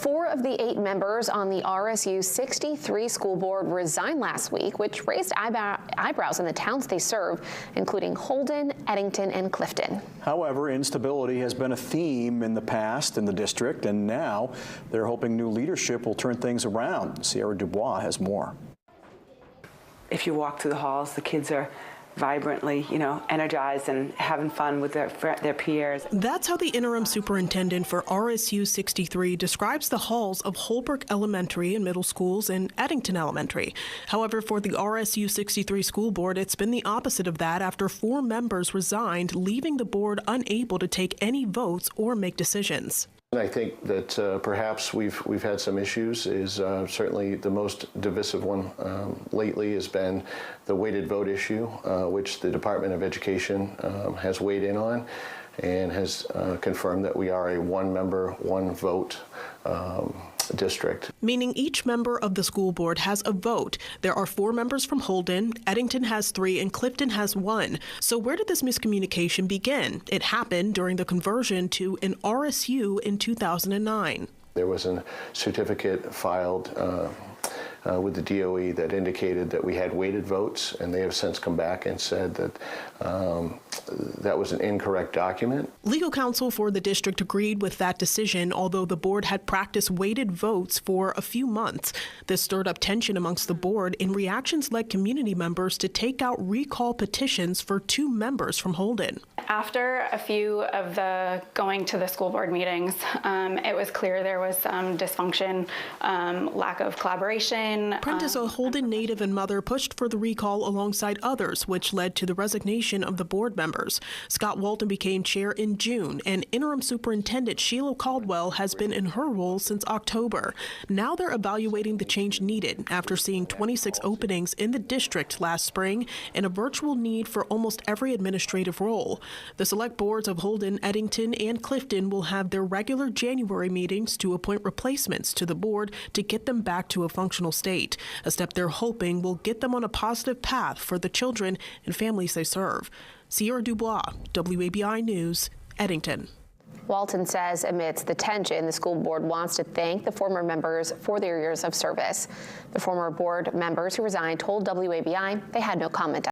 4 of the 8 members on the RSU 63 school board resigned last week, which raised eyebrows in the towns they serve, including Holden, Eddington, and Clifton. However, instability has been a theme in the past in the district, and now they're hoping new leadership will turn things around. Sierra Dubois has more. If you walk through the halls, the kids are vibrantly, energized and having fun with their peers. That's how the interim superintendent for RSU 63 describes the halls of Holbrook Elementary and Middle Schools and Eddington Elementary. However, for the RSU 63 school board, it's been the opposite of that after 4 members resigned, leaving the board unable to take any votes or make decisions. I think that perhaps we've had some issues. Is certainly the most divisive one lately has been the weighted vote issue, which the Department of Education has weighed in on and has confirmed that we are a one-member, one-vote district. Meaning each member of the school board has a vote. There are 4 members from Holden, Eddington has 3, and Clifton has 1. So where did this miscommunication begin? It happened during the conversion to an RSU in 2009. There was a certificate filed with the DOE that indicated that we had weighted votes, and they have since come back and said that that was an incorrect document. Legal counsel for the district agreed with that decision, although the board had practiced weighted votes for a few months. This stirred up tension amongst the board, and reactions led community members to take out recall petitions for 2 members from Holden. After a few of the going to the school board meetings, it was clear there was some dysfunction, lack of collaboration. Prentice, a Holden native and mother, pushed for the recall alongside others, which led to the resignation of the board members. Scott Walton became chair in June, and interim superintendent Sheila Caldwell has been in her role since October. Now they're evaluating the change needed after seeing 26 openings in the district last spring and a virtual need for almost every administrative role. The select boards of Holden, Eddington, and Clifton will have their regular January meetings to appoint replacements to the board to get them back to a functional state, a step they're hoping will get them on a positive path for the children and families they serve. Sierra Dubois, WABI News, Eddington. Walton says amidst the tension, the school board wants to thank the former members for their years of service. The former board members who resigned told WABI they had no comment.